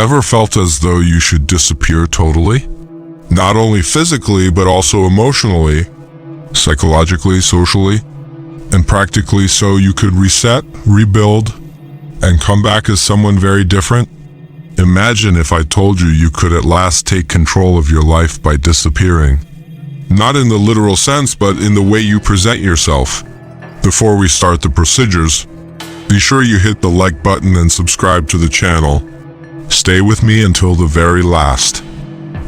Ever felt as though you should disappear totally? Not only physically, but also emotionally, psychologically, socially, and practically, so you could reset, rebuild, and come back as someone very different? Imagine if I told you you could at last take control of your life by disappearing. Not in the literal sense, but in the way you present yourself. Before we start the procedures, be sure you hit the like button and subscribe to the channel. Stay with me until the very last,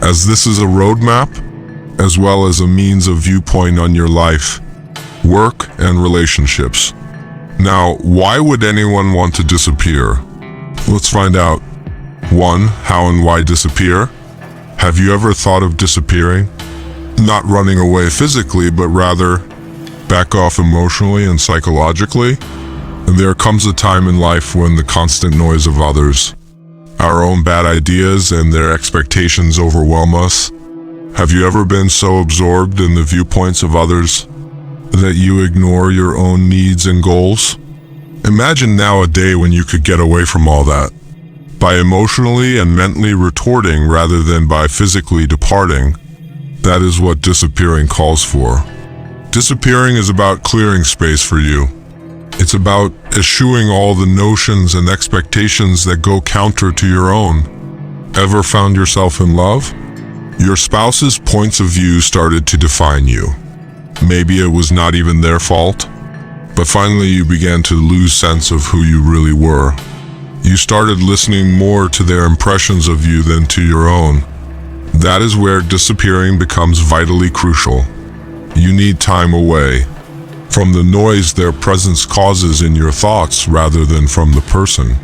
as this is a roadmap, as well as a means of viewpoint on your life, work, and relationships. Now, why would anyone want to disappear? Let's find out. 1. How and why disappear? Have you ever thought of disappearing? Not running away physically, but rather back off emotionally and psychologically. And there comes a time in life when the constant noise of others, our own bad ideas and their expectations overwhelm us. Have you ever been so absorbed in the viewpoints of others that you ignore your own needs and goals? Imagine now a day when you could get away from all that, by emotionally and mentally retorting rather than by physically departing. That is what disappearing calls for. Disappearing is about clearing space for you. It's about eschewing all the notions and expectations that go counter to your own. Ever found yourself in love? Your spouse's points of view started to define you. Maybe it was not even their fault, but finally you began to lose sense of who you really were. You started listening more to their impressions of you than to your own. That is where disappearing becomes vitally crucial. You need time away from the noise their presence causes in your thoughts rather than from the person.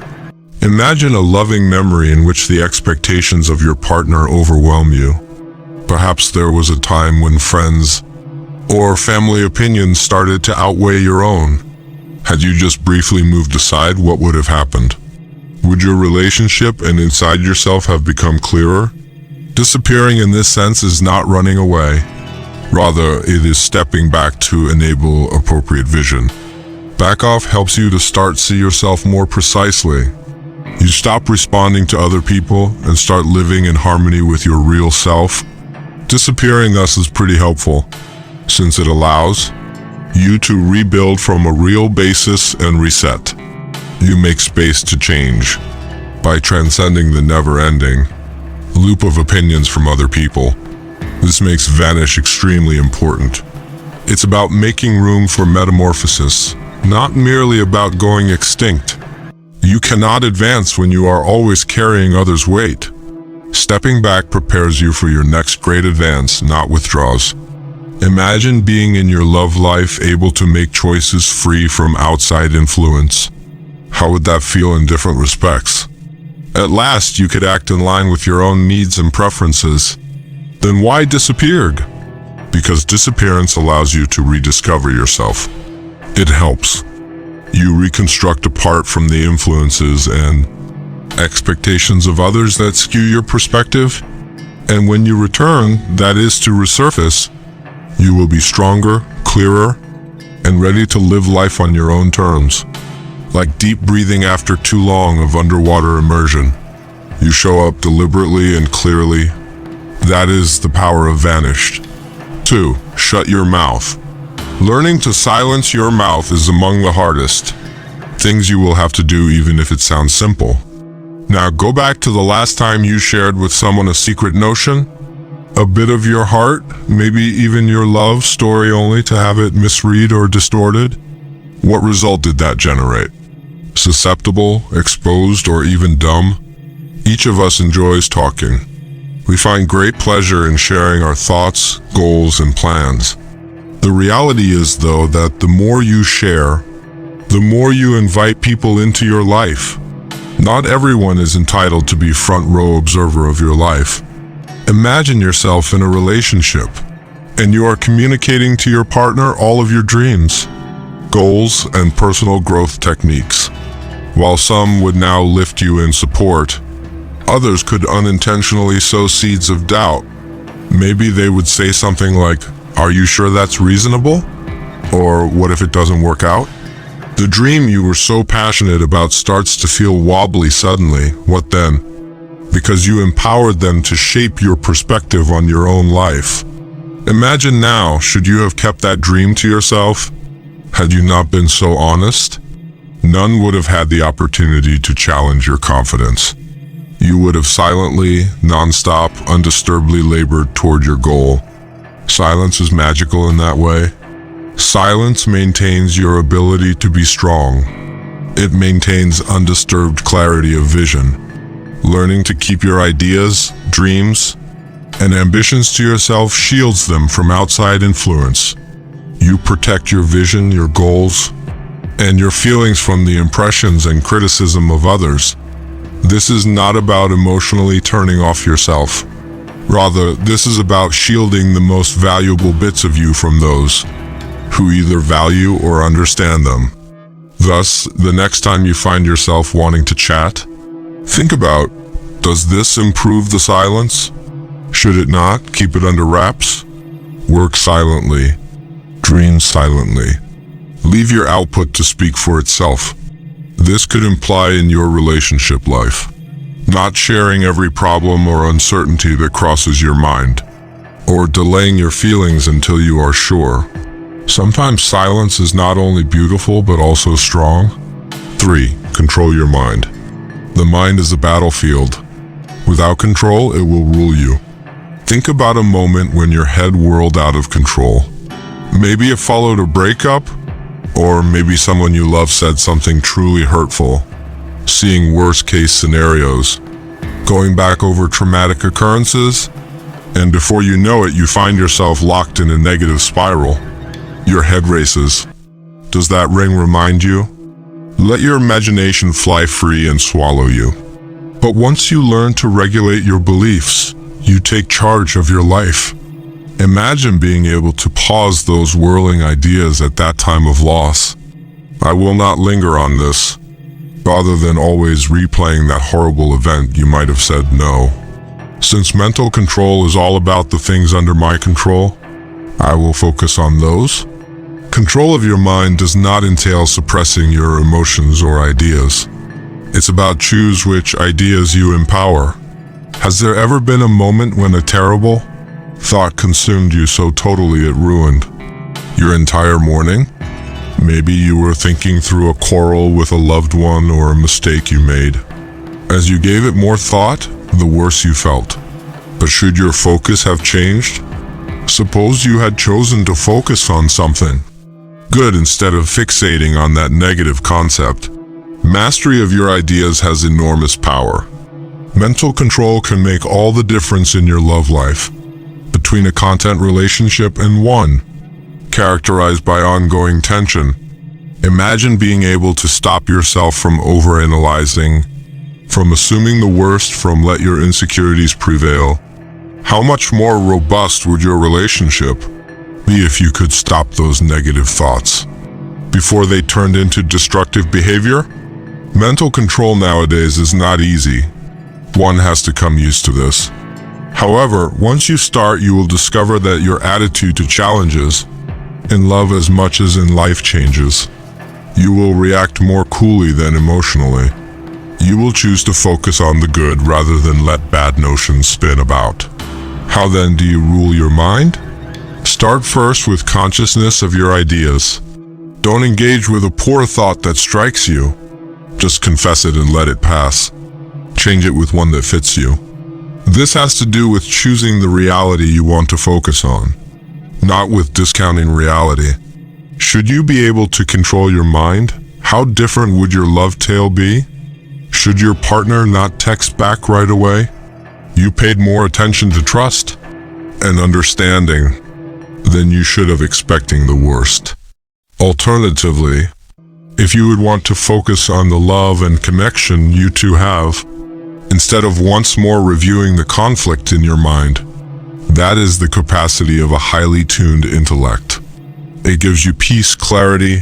Imagine a loving memory in which the expectations of your partner overwhelm you. Perhaps there was a time when friends or family opinions started to outweigh your own. Had you just briefly moved aside, what would have happened? Would your relationship and inside yourself have become clearer? Disappearing in this sense is not running away. Rather, it is stepping back to enable appropriate vision. Back off helps you to start see yourself more precisely. You stop responding to other people and start living in harmony with your real self. Disappearing thus is pretty helpful, since it allows you to rebuild from a real basis and reset. You make space to change by transcending the never-ending loop of opinions from other people. This makes vanish extremely important. It's about making room for metamorphosis, not merely about going extinct. You cannot advance when you are always carrying others' weight. Stepping back prepares you for your next great advance, not withdraws. Imagine being in your love life able to make choices free from outside influence. How would that feel in different respects? At last, you could act in line with your own needs and preferences. Then why disappeared? Because disappearance allows you to rediscover yourself. It helps you reconstruct apart from the influences and expectations of others that skew your perspective. And when you return, that is to resurface, you will be stronger, clearer, and ready to live life on your own terms. Like deep breathing after too long of underwater immersion. You show up deliberately and clearly. That is the power of vanished. 2. Shut your mouth. Learning to silence your mouth is among the hardest things you will have to do, even if it sounds simple. Now go back to the last time you shared with someone a secret notion, a bit of your heart, maybe even your love story, only to have it misread or distorted. What result did that generate? Susceptible, exposed, or even dumb? Each of us enjoys talking. We find great pleasure in sharing our thoughts, goals, and plans. The reality is, though, that the more you share, the more you invite people into your life. Not everyone is entitled to be front row observer of your life. Imagine yourself in a relationship, and you are communicating to your partner all of your dreams, goals, and personal growth techniques. While some would now lift you in support, others could unintentionally sow seeds of doubt. Maybe they would say something like, "Are you sure that's reasonable?" Or, "What if it doesn't work out?" The dream you were so passionate about starts to feel wobbly suddenly. What then? because you empowered them to shape your perspective on your own life. Imagine now, should you have kept that dream to yourself? Had you not been so honest? None would have had the opportunity to challenge your confidence. You would have silently, non-stop, undisturbedly labored toward your goal. Silence is magical in that way. Silence maintains your ability to be strong. It maintains undisturbed clarity of vision. Learning to keep your ideas, dreams, and ambitions to yourself shields them from outside influence. You protect your vision, your goals, and your feelings from the impressions and criticism of others. This is not about emotionally turning off yourself. Rather, this is about shielding the most valuable bits of you from those who either value or understand them. Thus, the next time you find yourself wanting to chat, think about, does this improve the silence? Should it not? Keep it under wraps? Work silently. Dream silently. Leave your output to speak for itself. This could imply in your relationship life, not sharing every problem or uncertainty that crosses your mind, or delaying your feelings until you are sure. Sometimes silence is not only beautiful but also strong. 3. Control your mind. The mind is a battlefield. Without control, it will rule you. Think about a moment when your head whirled out of control. Maybe it followed a breakup, or maybe someone you love said something truly hurtful. Seeing worst-case scenarios, going back over traumatic occurrences, and before you know it, you find yourself locked in a negative spiral. Your head races. Does that ring remind you? Let your imagination fly free and swallow you. But once you learn to regulate your beliefs, you take charge of your life. Imagine being able to pause those whirling ideas at that time of loss. I will not linger on this. Rather than always replaying that horrible event, you might have said no. Since mental control is all about the things under my control, I will focus on those. Control of your mind does not entail suppressing your emotions or ideas. It's about choose which ideas you empower. Has there ever been a moment when a terrible thought consumed you so totally it ruined your entire morning? Maybe you were thinking through a quarrel with a loved one or a mistake you made. As you gave it more thought, the worse you felt. But should your focus have changed? Suppose you had chosen to focus on something good instead of fixating on that negative concept. Mastery of your ideas has enormous power. Mental control can make all the difference in your love life. Between a content relationship and one characterized by ongoing tension, imagine being able to stop yourself from overanalyzing, from assuming the worst, from let your insecurities prevail. How much more robust would your relationship be if you could stop those negative thoughts before they turned into destructive behavior? Mental control nowadays is not easy. One has to come used to this. However, once you start, you will discover that your attitude to challenges, in love as much as in life, changes. You will react more coolly than emotionally. You will choose to focus on the good rather than let bad notions spin about. How then do you rule your mind? Start first with consciousness of your ideas. Don't engage with a poor thought that strikes you. Just confess it and let it pass. Change it with one that fits you. This has to do with choosing the reality you want to focus on, not with discounting reality. Should you be able to control your mind, how different would your love tale be? Should your partner not text back right away? You paid more attention to trust and understanding than you should have, expecting the worst. Alternatively, if you would want to focus on the love and connection you two have, instead of once more reviewing the conflict in your mind, that is the capacity of a highly tuned intellect. It gives you peace, clarity,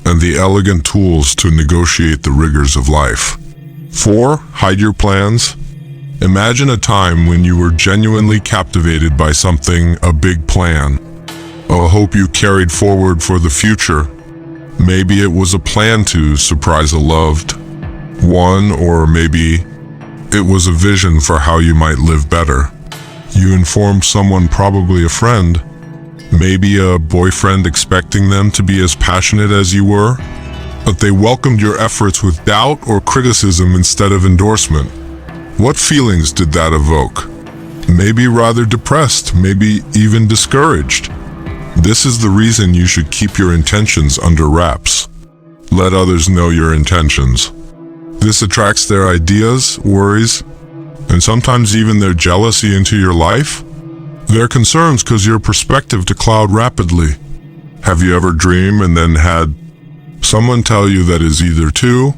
and the elegant tools to negotiate the rigors of life. 4. Hide your plans. Imagine a time when you were genuinely captivated by something, a big plan, a hope you carried forward for the future. Maybe it was a plan to surprise a loved one, or maybe It was a vision for how you might live better. You informed someone, probably a friend, maybe a boyfriend, expecting them to be as passionate as you were, but they welcomed your efforts with doubt or criticism instead of endorsement. What feelings did that evoke? Maybe rather depressed, maybe even discouraged. This is the reason you should keep your intentions under wraps. Let others know your intentions. This attracts their ideas, worries, and sometimes even their jealousy into your life. Their concerns cause your perspective to cloud rapidly. Have you ever dreamed and then had someone tell you that is either too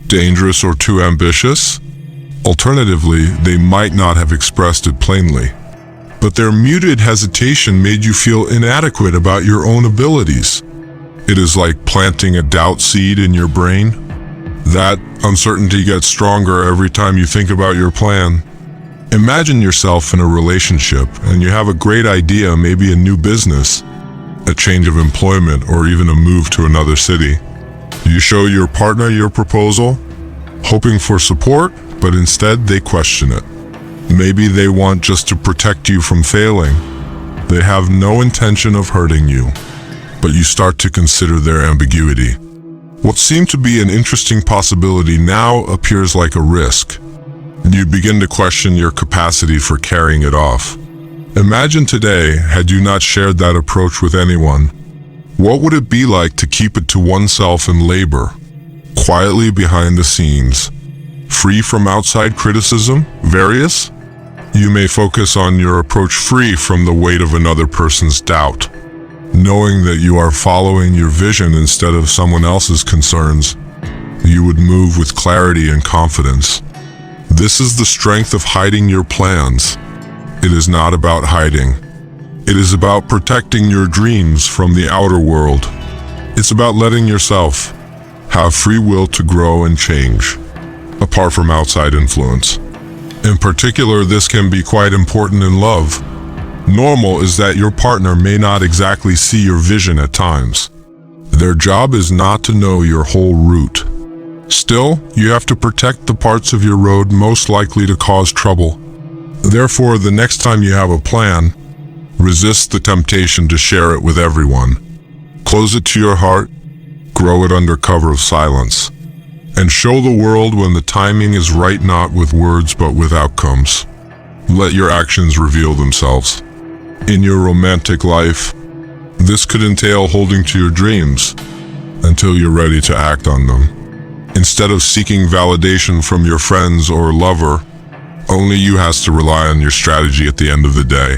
dangerous or too ambitious? Alternatively, they might not have expressed it plainly, but their muted hesitation made you feel inadequate about your own abilities. It is like planting a doubt seed in your brain. That uncertainty gets stronger every time you think about your plan. Imagine yourself in a relationship and you have a great idea, maybe a new business, a change of employment, or even a move to another city. You show your partner your proposal, hoping for support, but instead they question it. Maybe they want just to protect you from failing. They have no intention of hurting you, but you start to consider their ambiguity. What seemed to be an interesting possibility now appears like a risk. You begin to question your capacity for carrying it off. Imagine today, had you not shared that approach with anyone, what would it be like to keep it to oneself and labor, quietly behind the scenes, free from outside criticism? Various? You may focus on your approach free from the weight of another person's doubt, knowing that you are following your vision instead of someone else's concerns. You would move with clarity and confidence. This is the strength of hiding your plans. It is not about hiding. It is about protecting your dreams from the outer world. It's about letting yourself have free will to grow and change, apart from outside influence. In particular, this can be quite important in love. Normal is that your partner may not exactly see your vision at times. Their job is not to know your whole route. Still, you have to protect the parts of your road most likely to cause trouble. Therefore, the next time you have a plan, resist the temptation to share it with everyone. Close it to your heart, grow it under cover of silence, and show the world when the timing is right, not with words but with outcomes. Let your actions reveal themselves. In your romantic life, this could entail holding to your dreams until you're ready to act on them. Instead of seeking validation from your friends or lover, only you has to rely on your strategy at the end of the day.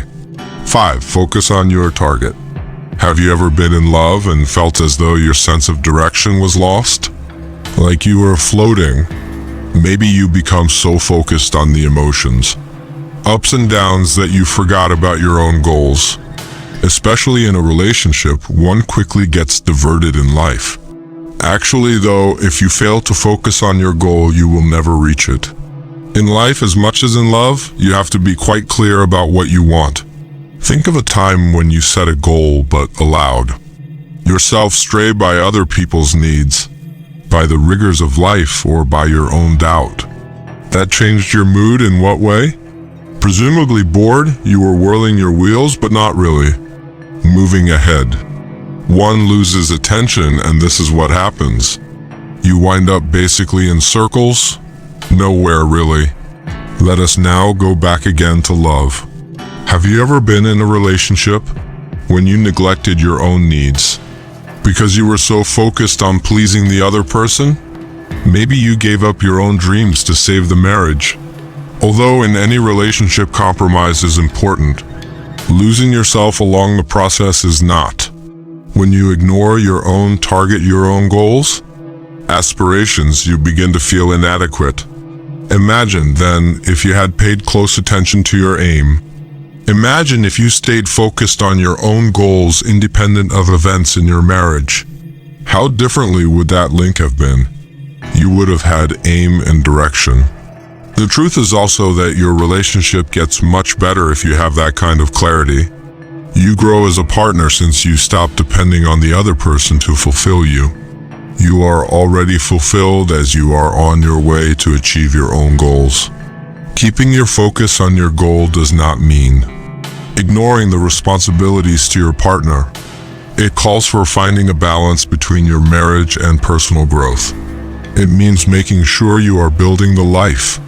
5. Focus on your target. Have you ever been in love and felt as though your sense of direction was lost? Like you were floating. Maybe you become so focused on the emotions, ups and downs, that you forgot about your own goals. Especially in a relationship, one quickly gets diverted in life. Actually, though, if you fail to focus on your goal, you will never reach it. In life, as much as in love, you have to be quite clear about what you want. Think of a time when you set a goal but allowed yourself stray by other people's needs, by the rigors of life, or by your own doubt. That changed your mood in what way? Presumably bored, you were whirling your wheels, but not really moving ahead. One loses attention, and this is what happens. You wind up basically in circles, nowhere really. Let us now go back again to love. Have you ever been in a relationship when you neglected your own needs because you were so focused on pleasing the other person? Maybe you gave up your own dreams to save the marriage. Although in any relationship, compromise is important, losing yourself along the process is not. When you ignore your own target, your own goals, aspirations, you begin to feel inadequate. Imagine, then, if you had paid close attention to your aim. Imagine if you stayed focused on your own goals independent of events in your marriage. How differently would that link have been? You would have had aim and direction. The truth is also that your relationship gets much better if you have that kind of clarity. You grow as a partner since you stop depending on the other person to fulfill you. You are already fulfilled as you are on your way to achieve your own goals. Keeping your focus on your goal does not mean ignoring the responsibilities to your partner. It calls for finding a balance between your marriage and personal growth. It means making sure you are building the life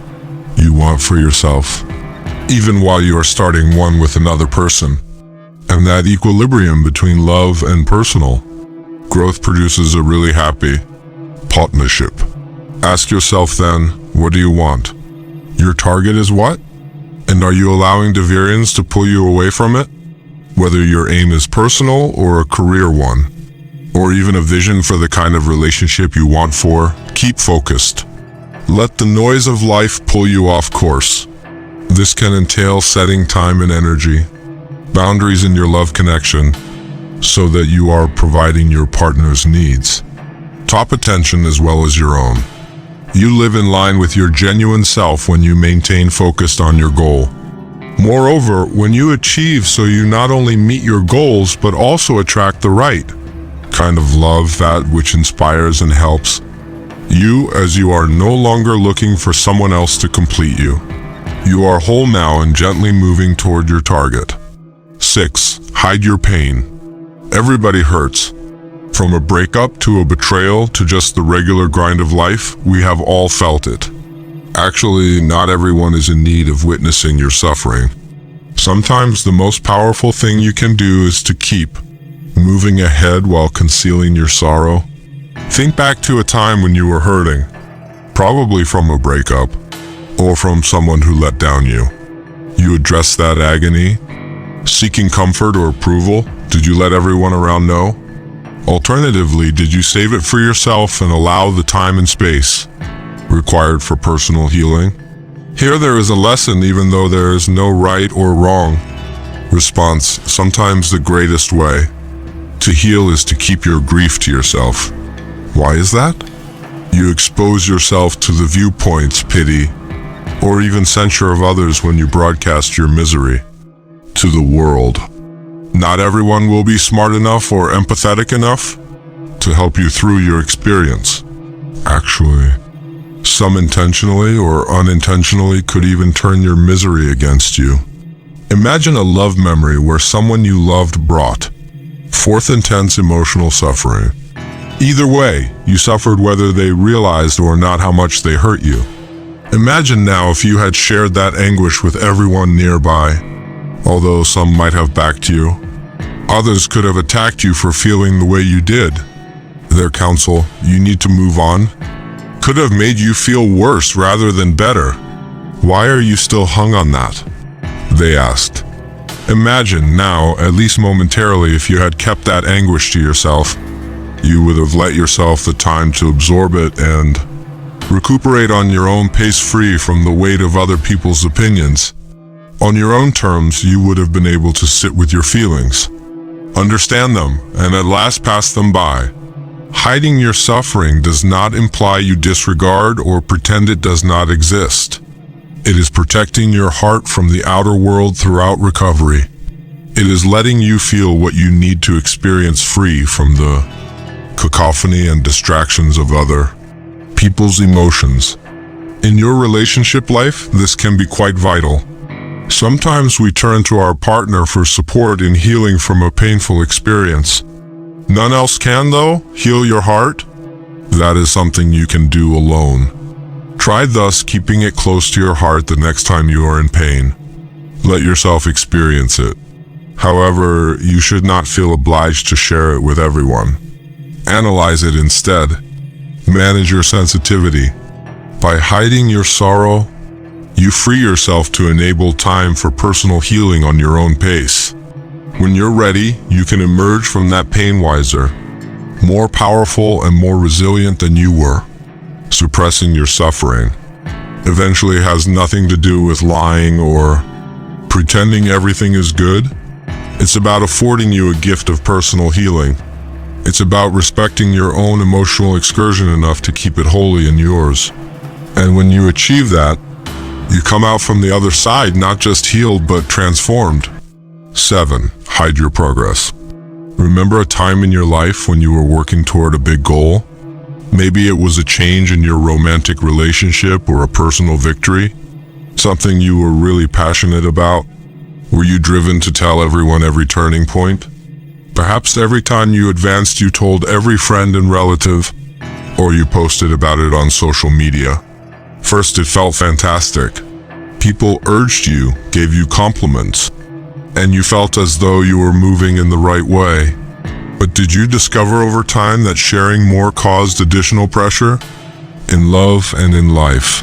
you want for yourself, even while you are starting one with another person. And that equilibrium between love and personal growth produces a really happy partnership. Ask yourself then, what do you want? Your target is what? And are you allowing deviance to pull you away from it? Whether your aim is personal or a career one, or even a vision for the kind of relationship you want for, keep focused. Let the noise of life pull you off course. This can entail setting time and energy, boundaries in your love connection, so that you are providing your partner's needs top attention as well as your own. You live in line with your genuine self when you maintain focused on your goal. Moreover, when you achieve, so you not only meet your goals, but also attract the right kind of love, that which inspires and helps you, as you are no longer looking for someone else to complete you. You are whole now and gently moving toward your target. 6. Hide your pain. Everybody hurts. From a breakup to a betrayal to just the regular grind of life, we have all felt it. Actually, not everyone is in need of witnessing your suffering. Sometimes the most powerful thing you can do is to keep moving ahead while concealing your sorrow. Think back to a time when you were hurting, probably from a breakup or from someone who let down you. You addressed that agony, seeking comfort or approval. Did you let everyone around know? Alternatively, did you save it for yourself and allow the time and space required for personal healing? Here there is a lesson, even though there is no right or wrong response. Sometimes the greatest way to heal is to keep your grief to yourself. Why is that? You expose yourself to the viewpoints, pity, or even censure of others when you broadcast your misery to the world. Not everyone will be smart enough or empathetic enough to help you through your experience. Actually, some intentionally or unintentionally could even turn your misery against you. Imagine a love memory where someone you loved brought forth intense emotional suffering. Either way, you suffered whether they realized or not how much they hurt you. Imagine now if you had shared that anguish with everyone nearby. Although some might have backed you, others could have attacked you for feeling the way you did. Their counsel, you need to move on, could have made you feel worse rather than better. Why are you still hung on that? They asked. Imagine now, at least momentarily, if you had kept that anguish to yourself, you would have let yourself the time to absorb it and recuperate on your own pace, free from the weight of other people's opinions. On your own terms, you would have been able to sit with your feelings, understand them, and at last pass them by. Hiding your suffering does not imply you disregard or pretend it does not exist. It is protecting your heart from the outer world throughout recovery. It is letting you feel what you need to experience, free from the cacophony and distractions of other people's emotions. In your relationship life, this can be quite vital. Sometimes we turn to our partner for support in healing from a painful experience. None else can, though, heal your heart. That is something you can do alone. Try thus keeping it close to your heart the next time you are in pain. Let yourself experience it. However, you should not feel obliged to share it with everyone. Analyze it instead. Manage your sensitivity. By hiding your sorrow, you free yourself to enable time for personal healing on your own pace. When you're ready, you can emerge from that pain wiser, more powerful and more resilient than you were. Suppressing your suffering eventually has nothing to do with lying or pretending everything is good. It's about affording you a gift of personal healing. It's about respecting your own emotional excursion enough to keep it wholly in yours. And when you achieve that, you come out from the other side not just healed but transformed. 7. Hide your progress. Remember a time in your life when you were working toward a big goal? Maybe it was a change in your romantic relationship or a personal victory. Something you were really passionate about? Were you driven to tell everyone every turning point? Perhaps every time you advanced you told every friend and relative, or you posted about it on social media. First it felt fantastic. People urged you, gave you compliments, and you felt as though you were moving in the right way. But did you discover over time that sharing more caused additional pressure? In love and in life.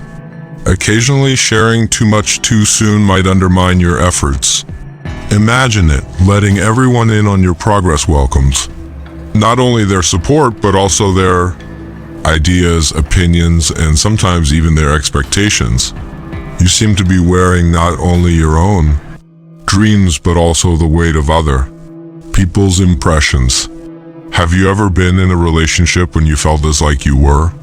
Occasionally, sharing too much too soon might undermine your efforts. Imagine it, letting everyone in on your progress welcomes. Not only their support, but also their ideas, opinions, and sometimes even their expectations. You seem to be wearing not only your own dreams, but also the weight of other people's impressions. Have you ever been in a relationship when you felt as like you were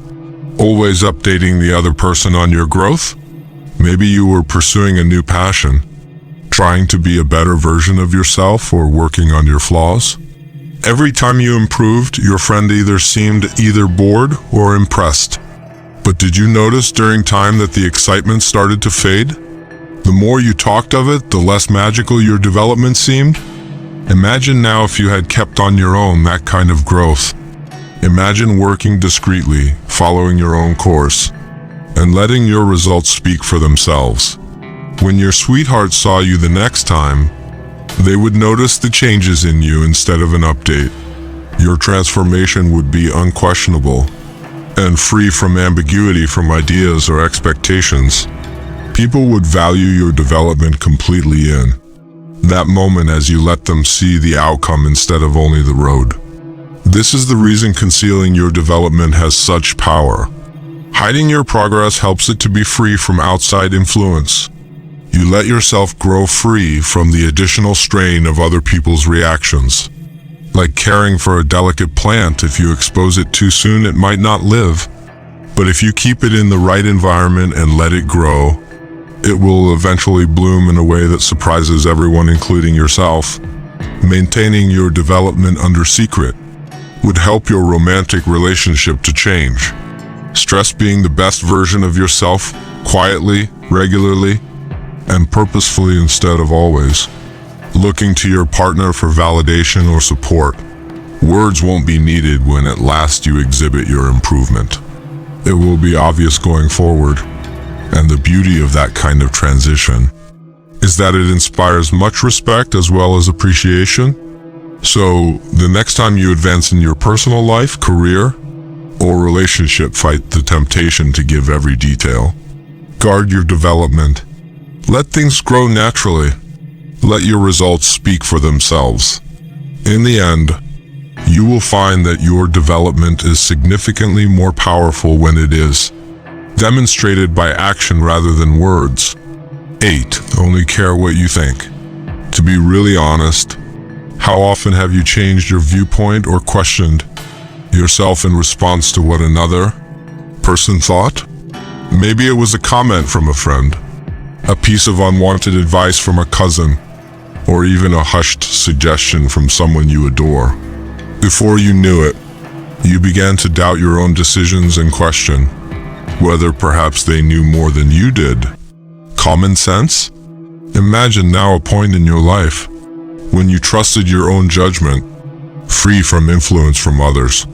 always updating the other person on your growth? Maybe you were pursuing a new passion, trying to be a better version of yourself or working on your flaws. Every time you improved, your friend either seemed bored or impressed. But did you notice during time that the excitement started to fade? The more you talked of it, the less magical your development seemed. Imagine now if you had kept on your own that kind of growth. Imagine working discreetly, following your own course, and letting your results speak for themselves. When your sweetheart saw you the next time, they would notice the changes in you instead of an update. Your transformation would be unquestionable and free from ambiguity from ideas or expectations. People would value your development completely in that moment as you let them see the outcome instead of only the road. This is the reason concealing your development has such power. Hiding your progress helps it to be free from outside influence. You let yourself grow free from the additional strain of other people's reactions. Like caring for a delicate plant, if you expose it too soon, it might not live. But if you keep it in the right environment and let it grow, it will eventually bloom in a way that surprises everyone, including yourself. Maintaining your development under secret would help your romantic relationship to change. Stress being the best version of yourself, quietly, regularly, and purposefully instead of always looking to your partner for validation or support. Words won't be needed when at last you exhibit your improvement. It will be obvious going forward, and the beauty of that kind of transition is that it inspires much respect as well as appreciation. So, the next time you advance in your personal life, career, or relationship, fight the temptation to give every detail. Guard your development. Let things grow naturally. Let your results speak for themselves. In the end, you will find that your development is significantly more powerful when it is demonstrated by action rather than words. 8. Only care what you think. To be really honest, how often have you changed your viewpoint or questioned yourself in response to what another person thought? Maybe it was a comment from a friend, a piece of unwanted advice from a cousin, or even a hushed suggestion from someone you adore. Before you knew it, you began to doubt your own decisions and question whether perhaps they knew more than you did. Common sense? Imagine now a point in your life when you trusted your own judgment, free from influence from others.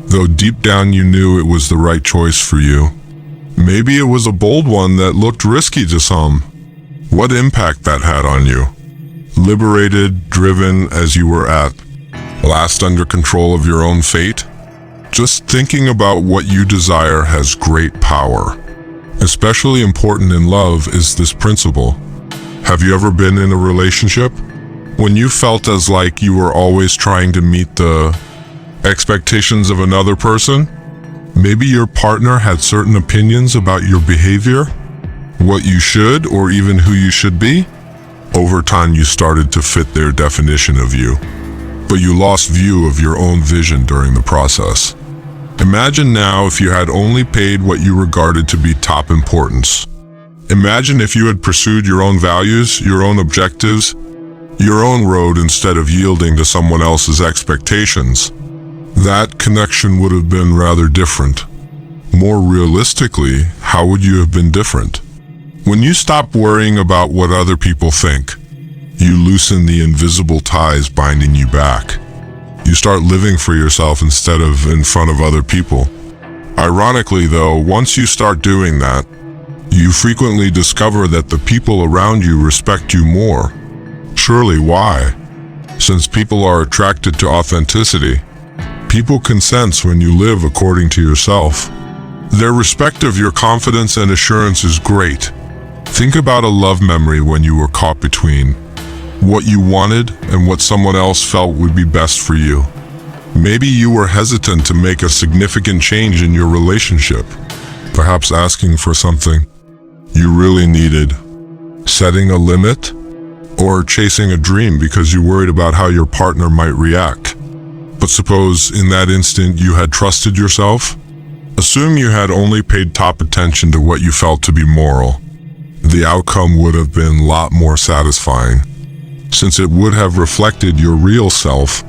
Though deep down you knew it was the right choice for you. Maybe it was a bold one that looked risky to some. What impact that had on you? Liberated, driven as you were at last, under control of your own fate? Just thinking about what you desire has great power. Especially important in love is this principle. Have you ever been in a relationship when you felt as like you were always trying to meet the expectations of another person? Maybe your partner had certain opinions about your behavior, what you should or even who you should be. Over time you started to fit their definition of you, but you lost view of your own vision during the process. Imagine now if you had only paid what you regarded to be top importance. Imagine if you had pursued your own values, your own objectives, your own road instead of yielding to someone else's expectations. That connection would have been rather different. More realistically, how would you have been different? When you stop worrying about what other people think, you loosen the invisible ties binding you back. You start living for yourself instead of in front of other people. Ironically, though, once you start doing that, you frequently discover that the people around you respect you more. Surely why? Since people are attracted to authenticity, people can sense when you live according to yourself. Their respect of your confidence and assurance is great. Think about a love memory when you were caught between what you wanted and what someone else felt would be best for you. Maybe you were hesitant to make a significant change in your relationship, perhaps asking for something you really needed, setting a limit, or chasing a dream because you worried about how your partner might react. But suppose in that instant you had trusted yourself? Assume you had only paid top attention to what you felt to be moral. The outcome would have been a lot more satisfying, since it would have reflected your real self.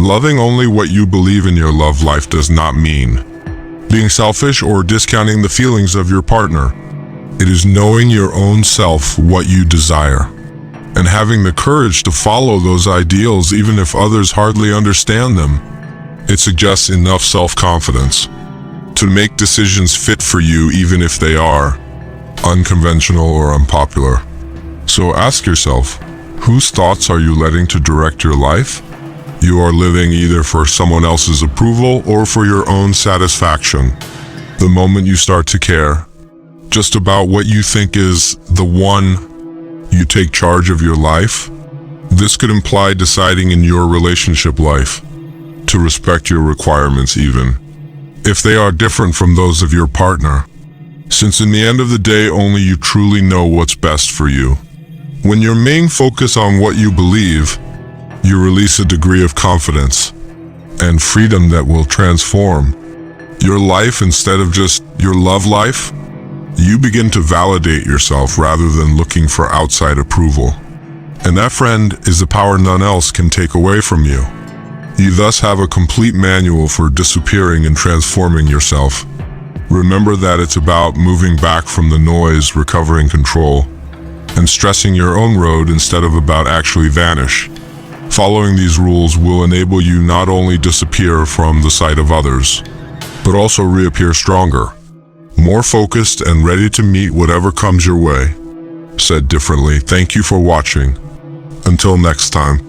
Loving only what you believe in your love life does not mean being selfish or discounting the feelings of your partner. It is knowing your own self, what you desire, and having the courage to follow those ideals even if others hardly understand them. It suggests enough self-confidence to make decisions fit for you even if they are unconventional or unpopular. So ask yourself, whose thoughts are you letting to direct your life? You are living either for someone else's approval or for your own satisfaction. The moment you start to care just about what you think is the one, you take charge of your life. This could imply deciding in your relationship life to respect your requirements even if they are different from those of your partner, since in the end of the day only you truly know what's best for you. When your main focus on what you believe, you release a degree of confidence and freedom that will transform your life instead of just your love life. You begin to validate yourself rather than looking for outside approval. And that, friend, is the power none else can take away from you. You thus have a complete manual for disappearing and transforming yourself. Remember that it's about moving back from the noise, recovering control, and stressing your own road instead of about actually vanish. Following these rules will enable you not only disappear from the sight of others, but also reappear stronger, more focused and ready to meet whatever comes your way. Said differently, thank you for watching. Until next time.